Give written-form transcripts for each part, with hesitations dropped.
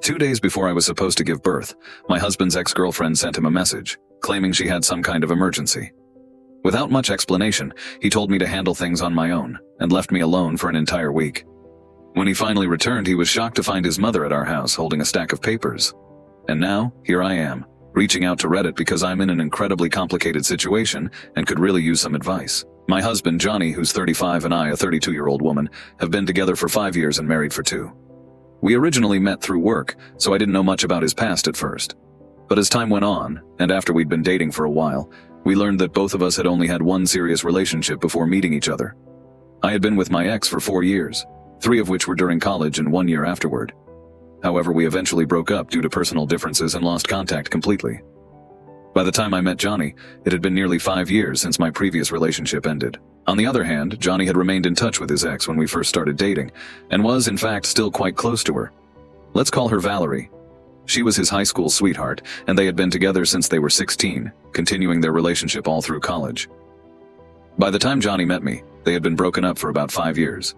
2 days before I was supposed to give birth, my husband's ex-girlfriend sent him a message, claiming she had some kind of emergency. Without much explanation, he told me to handle things on my own, and left me alone for an entire week. When he finally returned, he was shocked to find his mother at our house holding a stack of papers. And now, here I am, reaching out to Reddit because I'm in an incredibly complicated situation and could really use some advice. My husband, Johnny, who's 35, and I, a 32-year-old woman, have been together for 5 years and married for 2. We originally met through work, so I didn't know much about his past at first. But as time went on, and after we'd been dating for a while, we learned that both of us had only had one serious relationship before meeting each other. I had been with my ex for 4 years, 3 of which were during college and 1 year afterward. However, we eventually broke up due to personal differences and lost contact completely. By the time I met Johnny, it had been nearly 5 years since my previous relationship ended. On the other hand, Johnny had remained in touch with his ex when we first started dating, and was, in fact, still quite close to her. Let's call her Valerie. She was his high school sweetheart, and they had been together since they were 16, continuing their relationship all through college. By the time Johnny met me, they had been broken up for about 5 years.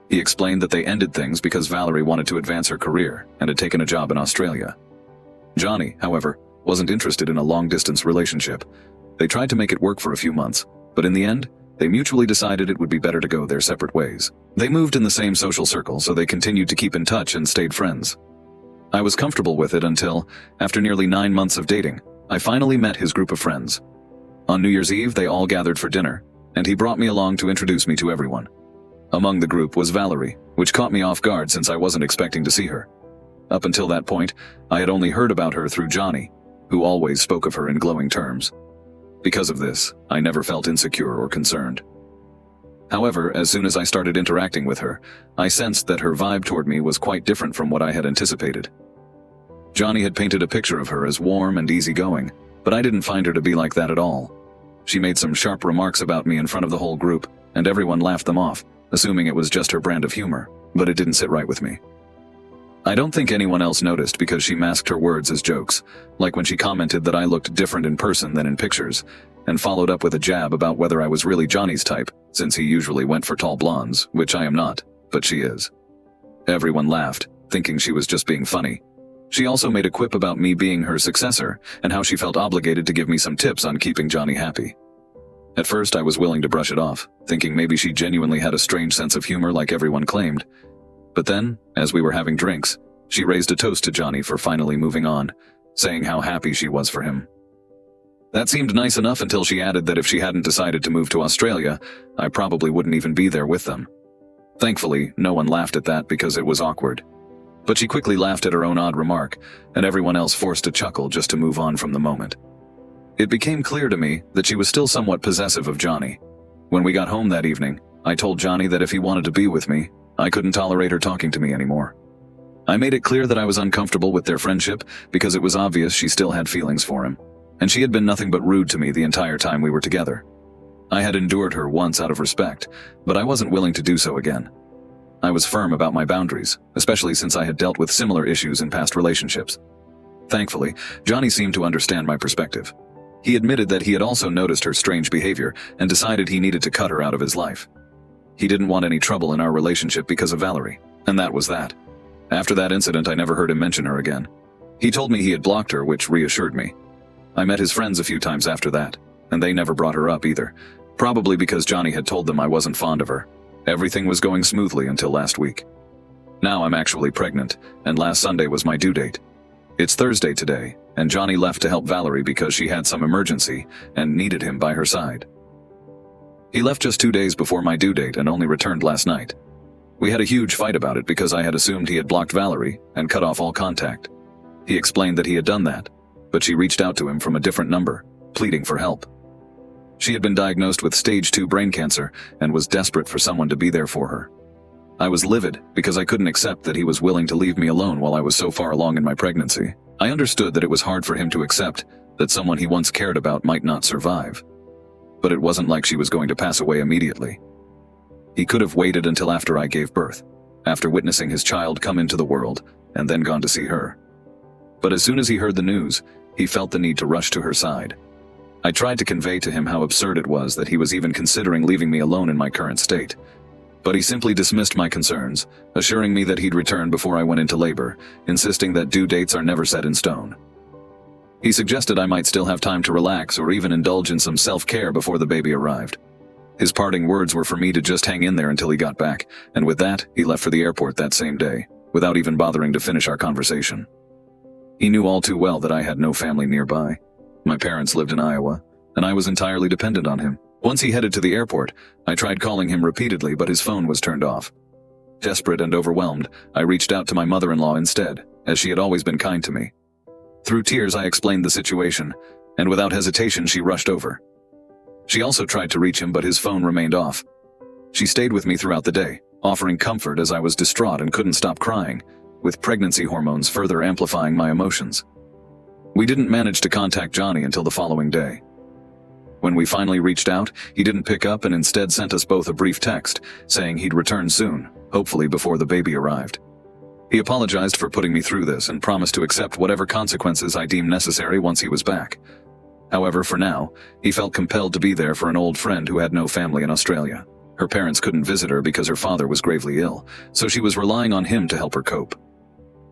He explained that they ended things because Valerie wanted to advance her career and had taken a job in Australia. Johnny, however, wasn't interested in a long-distance relationship. They tried to make it work for a few months, but in the end, they mutually decided it would be better to go their separate ways. They moved in the same social circle, so they continued to keep in touch and stayed friends. I was comfortable with it until, after nearly 9 months of dating, I finally met his group of friends. On New Year's Eve, they all gathered for dinner, and he brought me along to introduce me to everyone. Among the group was Valerie, which caught me off guard since I wasn't expecting to see her. Up until that point, I had only heard about her through Johnny, who always spoke of her in glowing terms. Because of this, I never felt insecure or concerned. However, as soon as I started interacting with her, I sensed that her vibe toward me was quite different from what I had anticipated. Johnny had painted a picture of her as warm and easygoing, but I didn't find her to be like that at all. She made some sharp remarks about me in front of the whole group, and everyone laughed them off, assuming it was just her brand of humor, but it didn't sit right with me. I don't think anyone else noticed because she masked her words as jokes, like when she commented that I looked different in person than in pictures, and followed up with a jab about whether I was really Johnny's type, since he usually went for tall blondes, which I am not, but she is. Everyone laughed, thinking she was just being funny. She also made a quip about me being her successor, and how she felt obligated to give me some tips on keeping Johnny happy. At first I was willing to brush it off, thinking maybe she genuinely had a strange sense of humor like everyone claimed. But then, as we were having drinks, she raised a toast to Johnny for finally moving on, saying how happy she was for him. That seemed nice enough until she added that if she hadn't decided to move to Australia, I probably wouldn't even be there with them. Thankfully, no one laughed at that because it was awkward. But she quickly laughed at her own odd remark, and everyone else forced a chuckle just to move on from the moment. It became clear to me that she was still somewhat possessive of Johnny. When we got home that evening, I told Johnny that if he wanted to be with me, I couldn't tolerate her talking to me anymore. I made it clear that I was uncomfortable with their friendship because it was obvious she still had feelings for him, and she had been nothing but rude to me the entire time we were together. I had endured her once out of respect, but I wasn't willing to do so again. I was firm about my boundaries, especially since I had dealt with similar issues in past relationships. Thankfully, Johnny seemed to understand my perspective. He admitted that he had also noticed her strange behavior and decided he needed to cut her out of his life. He didn't want any trouble in our relationship because of Valerie, and that was that. After that incident, I never heard him mention her again. He told me he had blocked her, which reassured me. I met his friends a few times after that, and they never brought her up either, probably because Johnny had told them I wasn't fond of her. Everything was going smoothly until last week. Now I'm actually pregnant, and last Sunday was my due date. It's Thursday today, and Johnny left to help Valerie because she had some emergency and needed him by her side. He left just 2 days before my due date and only returned last night. We had a huge fight about it because I had assumed he had blocked Valerie and cut off all contact. He explained that he had done that, but she reached out to him from a different number, pleading for help. She had been diagnosed with stage 2 brain cancer and was desperate for someone to be there for her. I was livid because I couldn't accept that he was willing to leave me alone while I was so far along in my pregnancy. I understood that it was hard for him to accept that someone he once cared about might not survive. But it wasn't like she was going to pass away immediately. He could have waited until after I gave birth, after witnessing his child come into the world, and then gone to see her. But as soon as he heard the news, he felt the need to rush to her side. I tried to convey to him how absurd it was that he was even considering leaving me alone in my current state. But he simply dismissed my concerns, assuring me that he'd return before I went into labor, insisting that due dates are never set in stone. He suggested I might still have time to relax or even indulge in some self-care before the baby arrived. His parting words were for me to just hang in there until he got back, and with that, he left for the airport that same day, without even bothering to finish our conversation. He knew all too well that I had no family nearby. My parents lived in Iowa, and I was entirely dependent on him. Once he headed to the airport, I tried calling him repeatedly, but his phone was turned off. Desperate and overwhelmed, I reached out to my mother-in-law instead, as she had always been kind to me. Through tears, I explained the situation, and without hesitation, she rushed over. She also tried to reach him, but his phone remained off. She stayed with me throughout the day, offering comfort as I was distraught and couldn't stop crying, with pregnancy hormones further amplifying my emotions. We didn't manage to contact Johnny until the following day. When we finally reached out, he didn't pick up and instead sent us both a brief text, saying he'd return soon, hopefully before the baby arrived. He apologized for putting me through this and promised to accept whatever consequences I deemed necessary once he was back. However, for now, he felt compelled to be there for an old friend who had no family in Australia. Her parents couldn't visit her because her father was gravely ill, so she was relying on him to help her cope.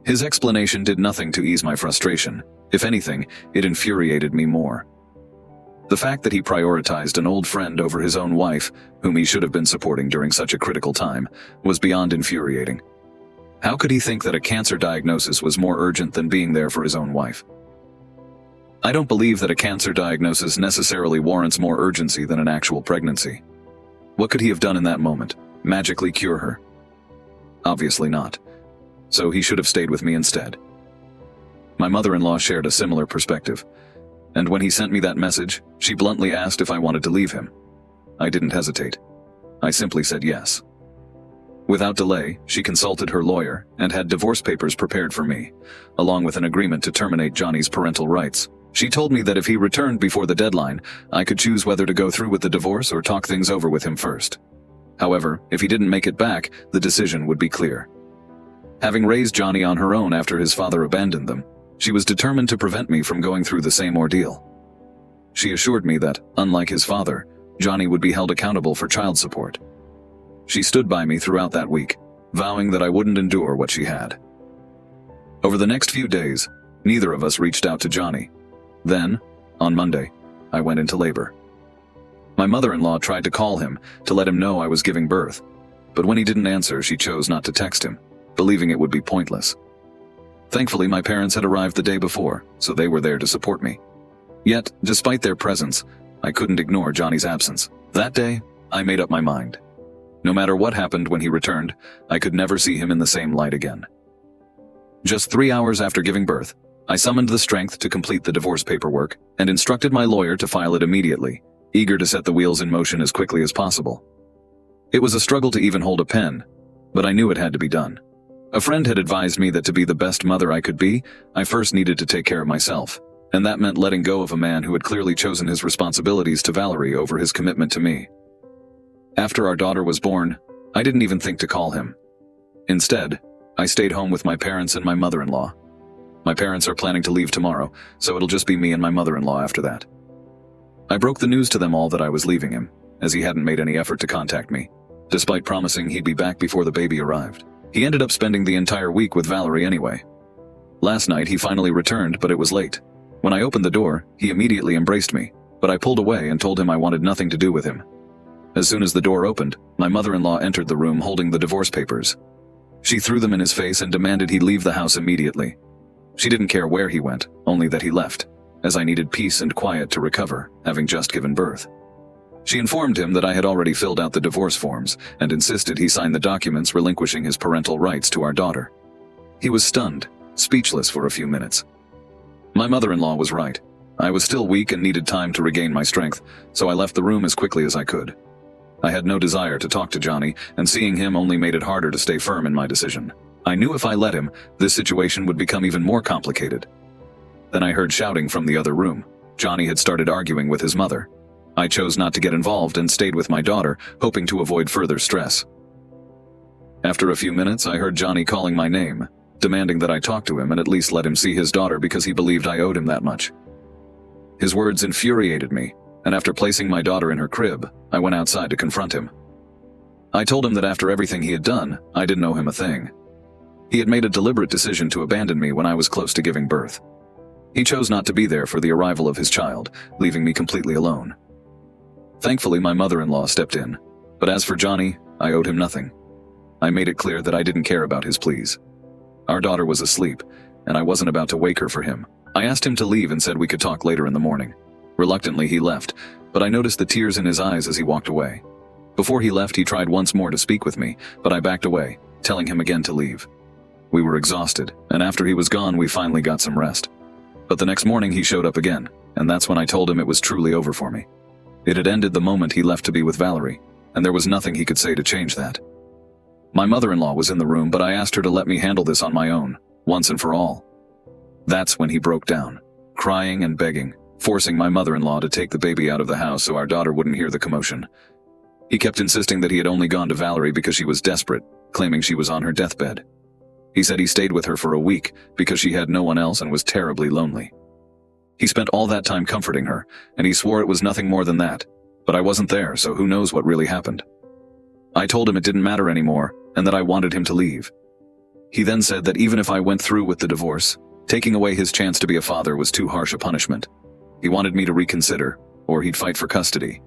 His explanation did nothing to ease my frustration. If anything, it infuriated me more. The fact that he prioritized an old friend over his own wife, whom he should have been supporting during such a critical time, was beyond infuriating. How could he think that a cancer diagnosis was more urgent than being there for his own wife? I don't believe that a cancer diagnosis necessarily warrants more urgency than an actual pregnancy. What could he have done in that moment? Magically cure her? Obviously not. So he should have stayed with me instead. My mother-in-law shared a similar perspective, and when he sent me that message, she bluntly asked if I wanted to leave him. I didn't hesitate. I simply said yes. Without delay, she consulted her lawyer and had divorce papers prepared for me, along with an agreement to terminate Johnny's parental rights. She told me that if he returned before the deadline, I could choose whether to go through with the divorce or talk things over with him first. However, if he didn't make it back, the decision would be clear. Having raised Johnny on her own after his father abandoned them, she was determined to prevent me from going through the same ordeal. She assured me that, unlike his father, Johnny would be held accountable for child support. She stood by me throughout that week, vowing that I wouldn't endure what she had. Over the next few days, neither of us reached out to Johnny. Then, on Monday, I went into labor. My mother-in-law tried to call him to let him know I was giving birth, but when he didn't answer, she chose not to text him, believing it would be pointless. Thankfully, my parents had arrived the day before, so they were there to support me. Yet, despite their presence, I couldn't ignore Johnny's absence. That day, I made up my mind. No matter what happened when he returned, I could never see him in the same light again. Just 3 hours after giving birth, I summoned the strength to complete the divorce paperwork and instructed my lawyer to file it immediately, eager to set the wheels in motion as quickly as possible. It was a struggle to even hold a pen, but I knew it had to be done. A friend had advised me that to be the best mother I could be, I first needed to take care of myself, and that meant letting go of a man who had clearly chosen his responsibilities to Valerie over his commitment to me. After our daughter was born, I didn't even think to call him. Instead, I stayed home with my parents and my mother-in-law. My parents are planning to leave tomorrow, so it'll just be me and my mother-in-law after that. I broke the news to them all that I was leaving him, as he hadn't made any effort to contact me, despite promising he'd be back before the baby arrived. He ended up spending the entire week with Valerie anyway. Last night, he finally returned, but it was late. When I opened the door, he immediately embraced me, but I pulled away and told him I wanted nothing to do with him. As soon as the door opened, my mother-in-law entered the room holding the divorce papers. She threw them in his face and demanded he leave the house immediately. She didn't care where he went, only that he left, as I needed peace and quiet to recover, having just given birth. She informed him that I had already filled out the divorce forms and insisted he sign the documents relinquishing his parental rights to our daughter. He was stunned, speechless for a few minutes. My mother-in-law was right. I was still weak and needed time to regain my strength, so I left the room as quickly as I could. I had no desire to talk to Johnny, and seeing him only made it harder to stay firm in my decision. I knew if I let him, this situation would become even more complicated. Then I heard shouting from the other room. Johnny had started arguing with his mother. I chose not to get involved and stayed with my daughter, hoping to avoid further stress. After a few minutes, I heard Johnny calling my name, demanding that I talk to him and at least let him see his daughter because he believed I owed him that much. His words infuriated me, and after placing my daughter in her crib, I went outside to confront him. I told him that after everything he had done, I didn't owe him a thing. He had made a deliberate decision to abandon me when I was close to giving birth. He chose not to be there for the arrival of his child, leaving me completely alone. Thankfully, my mother-in-law stepped in, but as for Johnny, I owed him nothing. I made it clear that I didn't care about his pleas. Our daughter was asleep, and I wasn't about to wake her for him. I asked him to leave and said we could talk later in the morning. Reluctantly, he left, but I noticed the tears in his eyes as he walked away. Before he left, he tried once more to speak with me, but I backed away, telling him again to leave. We were exhausted, and after he was gone, we finally got some rest. But the next morning, he showed up again, and that's when I told him it was truly over for me. It had ended the moment he left to be with Valerie, and there was nothing he could say to change that. My mother-in-law was in the room, but I asked her to let me handle this on my own, once and for all. That's when he broke down, crying and begging, forcing my mother-in-law to take the baby out of the house so our daughter wouldn't hear the commotion. He kept insisting that he had only gone to Valerie because she was desperate, claiming she was on her deathbed. He said he stayed with her for a week because she had no one else and was terribly lonely. He spent all that time comforting her, and he swore it was nothing more than that, but I wasn't there, so who knows what really happened. I told him it didn't matter anymore, and that I wanted him to leave. He then said that even if I went through with the divorce, taking away his chance to be a father was too harsh a punishment. He wanted me to reconsider, or he'd fight for custody.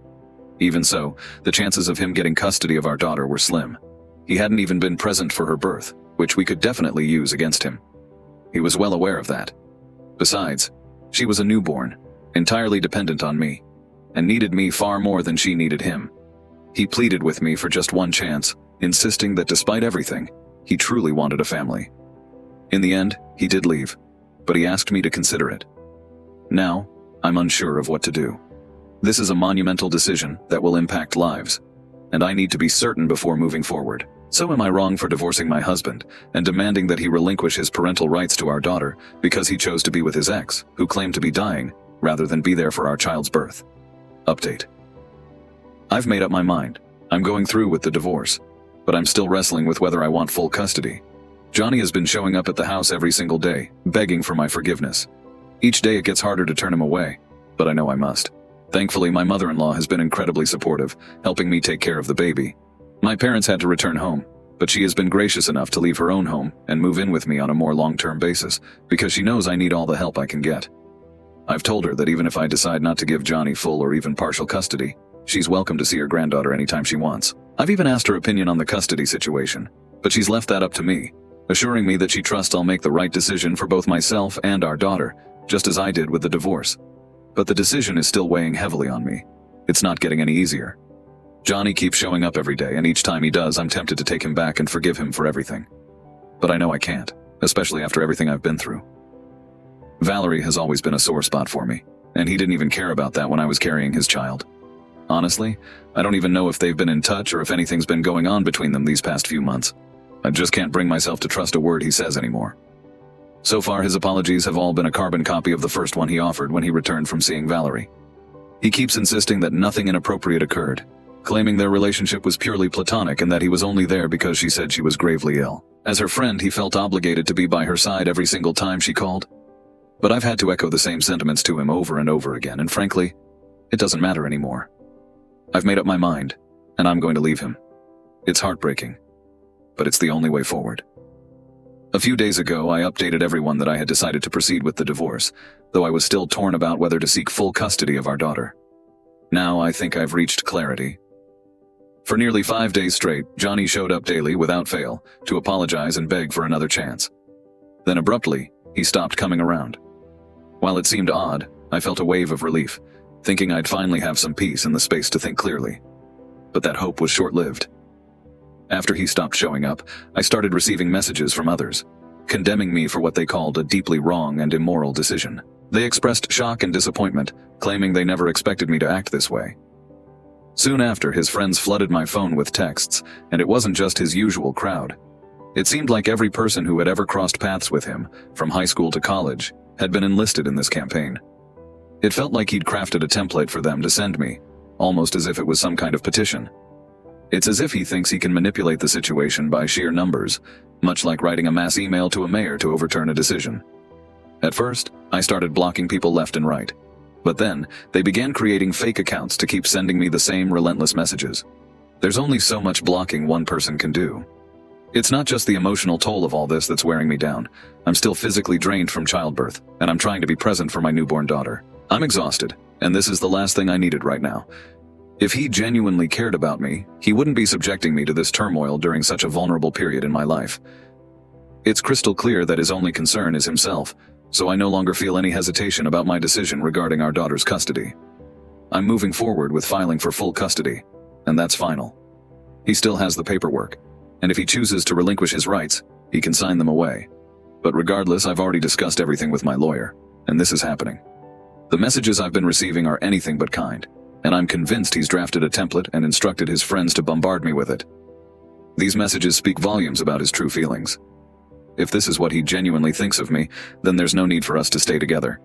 Even so, the chances of him getting custody of our daughter were slim. He hadn't even been present for her birth, which we could definitely use against him. He was well aware of that. Besides, she was a newborn, entirely dependent on me, and needed me far more than she needed him. He pleaded with me for just one chance, insisting that despite everything, he truly wanted a family. In the end, he did leave, but he asked me to consider it. Now, I'm unsure of what to do. This is a monumental decision that will impact lives, and I need to be certain before moving forward. So am I wrong for divorcing my husband and demanding that he relinquish his parental rights to our daughter because he chose to be with his ex, who claimed to be dying, rather than be there for our child's birth? Update. I've made up my mind. I'm going through with the divorce, but I'm still wrestling with whether I want full custody. Johnny has been showing up at the house every single day, begging for my forgiveness. Each day it gets harder to turn him away, but I know I must. Thankfully, my mother-in-law has been incredibly supportive, helping me take care of the baby. My parents had to return home, but she has been gracious enough to leave her own home and move in with me on a more long-term basis, because she knows I need all the help I can get. I've told her that even if I decide not to give Johnny full or even partial custody, she's welcome to see her granddaughter anytime she wants. I've even asked her opinion on the custody situation, but she's left that up to me, assuring me that she trusts I'll make the right decision for both myself and our daughter, just as I did with the divorce. But the decision is still weighing heavily on me. It's not getting any easier. Johnny keeps showing up every day, and each time he does, I'm tempted to take him back and forgive him for everything. But I know I can't, especially after everything I've been through. Valerie has always been a sore spot for me, and he didn't even care about that when I was carrying his child. Honestly, I don't even know if they've been in touch or if anything's been going on between them these past few months. I just can't bring myself to trust a word he says anymore. So far, his apologies have all been a carbon copy of the first one he offered when he returned from seeing Valerie. He keeps insisting that nothing inappropriate occurred, claiming their relationship was purely platonic and that he was only there because she said she was gravely ill. As her friend, he felt obligated to be by her side every single time she called. But I've had to echo the same sentiments to him over and over again, and frankly, it doesn't matter anymore. I've made up my mind, and I'm going to leave him. It's heartbreaking, but it's the only way forward. A few days ago, I updated everyone that I had decided to proceed with the divorce, though I was still torn about whether to seek full custody of our daughter. Now I think I've reached clarity. For nearly 5 days straight, Johnny showed up daily without fail to apologize and beg for another chance. Then abruptly, he stopped coming around. While it seemed odd, I felt a wave of relief, thinking I'd finally have some peace and the space to think clearly. But that hope was short-lived. After he stopped showing up, I started receiving messages from others, condemning me for what they called a deeply wrong and immoral decision. They expressed shock and disappointment, claiming they never expected me to act this way. Soon after, his friends flooded my phone with texts, and it wasn't just his usual crowd. It seemed like every person who had ever crossed paths with him, from high school to college, had been enlisted in this campaign. It felt like he'd crafted a template for them to send me, almost as if it was some kind of petition. It's as if he thinks he can manipulate the situation by sheer numbers, much like writing a mass email to a mayor to overturn a decision. At first, I started blocking people left and right. But then, they began creating fake accounts to keep sending me the same relentless messages. There's only so much blocking one person can do. It's not just the emotional toll of all this that's wearing me down. I'm still physically drained from childbirth, and I'm trying to be present for my newborn daughter. I'm exhausted, and this is the last thing I needed right now. If he genuinely cared about me, he wouldn't be subjecting me to this turmoil during such a vulnerable period in my life. It's crystal clear that his only concern is himself, so I no longer feel any hesitation about my decision regarding our daughter's custody. I'm moving forward with filing for full custody, and that's final. He still has the paperwork, and if he chooses to relinquish his rights, he can sign them away. But regardless, I've already discussed everything with my lawyer, and this is happening. The messages I've been receiving are anything but kind, and I'm convinced he's drafted a template and instructed his friends to bombard me with it. These messages speak volumes about his true feelings. If this is what he genuinely thinks of me, then there's no need for us to stay together.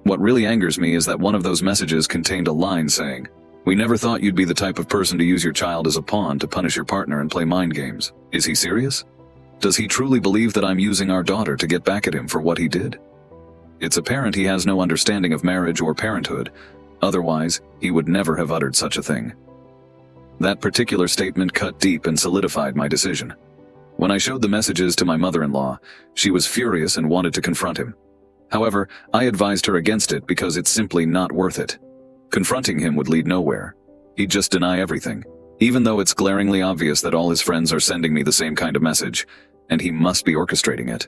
What really angers me is that one of those messages contained a line saying, "We never thought you'd be the type of person to use your child as a pawn to punish your partner and play mind games." Is he serious? Does he truly believe that I'm using our daughter to get back at him for what he did? It's apparent he has no understanding of marriage or parenthood. Otherwise, he would never have uttered such a thing. That particular statement cut deep and solidified my decision. When I showed the messages to my mother-in-law, she was furious and wanted to confront him. However, I advised her against it because it's simply not worth it. Confronting him would lead nowhere. He'd just deny everything, even though it's glaringly obvious that all his friends are sending me the same kind of message, and he must be orchestrating it.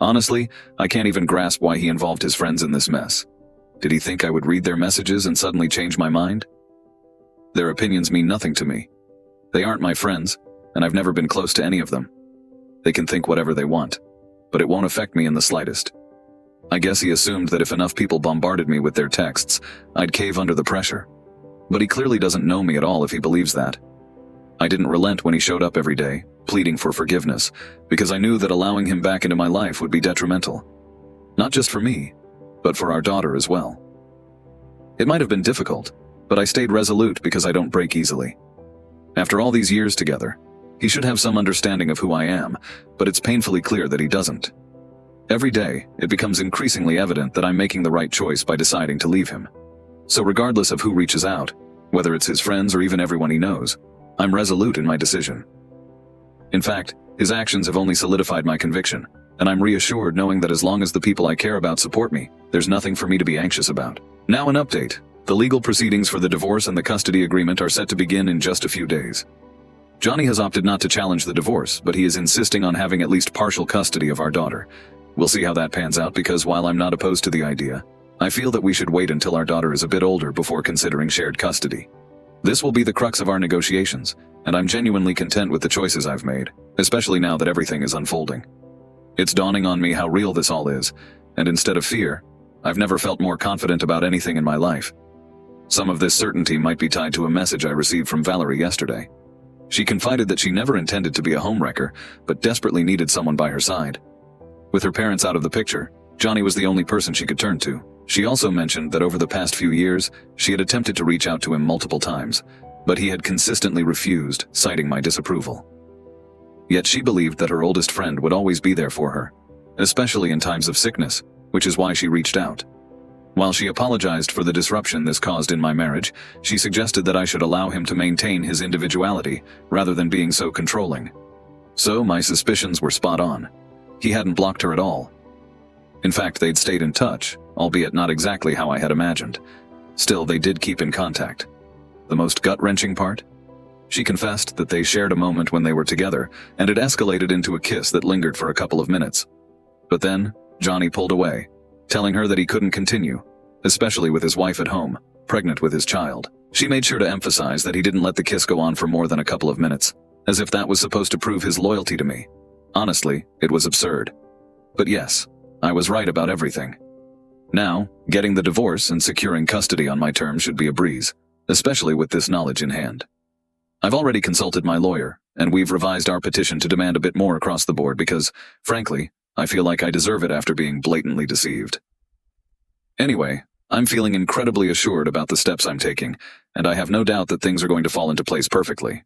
Honestly, I can't even grasp why he involved his friends in this mess. Did he think I would read their messages and suddenly change my mind? Their opinions mean nothing to me. They aren't my friends, and I've never been close to any of them. They can think whatever they want, but it won't affect me in the slightest. I guess he assumed that if enough people bombarded me with their texts, I'd cave under the pressure. But he clearly doesn't know me at all if he believes that. I didn't relent when he showed up every day, pleading for forgiveness, because I knew that allowing him back into my life would be detrimental. Not just for me, but for our daughter as well. It might have been difficult, but I stayed resolute because I don't break easily. After all these years together, he should have some understanding of who I am, but it's painfully clear that he doesn't. Every day, it becomes increasingly evident that I'm making the right choice by deciding to leave him. So regardless of who reaches out, whether it's his friends or even everyone he knows, I'm resolute in my decision. In fact, his actions have only solidified my conviction, and I'm reassured knowing that as long as the people I care about support me, there's nothing for me to be anxious about. Now an update. The legal proceedings for the divorce and the custody agreement are set to begin in just a few days. Johnny has opted not to challenge the divorce, but he is insisting on having at least partial custody of our daughter. We'll see how that pans out because while I'm not opposed to the idea, I feel that we should wait until our daughter is a bit older before considering shared custody. This will be the crux of our negotiations, and I'm genuinely content with the choices I've made, especially now that everything is unfolding. It's dawning on me how real this all is, and instead of fear, I've never felt more confident about anything in my life. Some of this certainty might be tied to a message I received from Valerie yesterday. She confided that she never intended to be a homewrecker, but desperately needed someone by her side. With her parents out of the picture, Johnny was the only person she could turn to. She also mentioned that over the past few years, she had attempted to reach out to him multiple times, but he had consistently refused, citing my disapproval. Yet she believed that her oldest friend would always be there for her, especially in times of sickness, which is why she reached out. While she apologized for the disruption this caused in my marriage, she suggested that I should allow him to maintain his individuality rather than being so controlling. So my suspicions were spot on. He hadn't blocked her at all. In fact, they'd stayed in touch, albeit not exactly how I had imagined. Still, they did keep in contact. The most gut-wrenching part? She confessed that they shared a moment when they were together, and it escalated into a kiss that lingered for a couple of minutes. But then, Johnny pulled away, telling her that he couldn't continue, especially with his wife at home, pregnant with his child. She made sure to emphasize that he didn't let the kiss go on for more than a couple of minutes, as if that was supposed to prove his loyalty to me. Honestly, it was absurd. But yes, I was right about everything. Now, getting the divorce and securing custody on my terms should be a breeze, especially with this knowledge in hand. I've already consulted my lawyer, and we've revised our petition to demand a bit more across the board because, frankly, I feel like I deserve it after being blatantly deceived. Anyway, I'm feeling incredibly assured about the steps I'm taking, and I have no doubt that things are going to fall into place perfectly.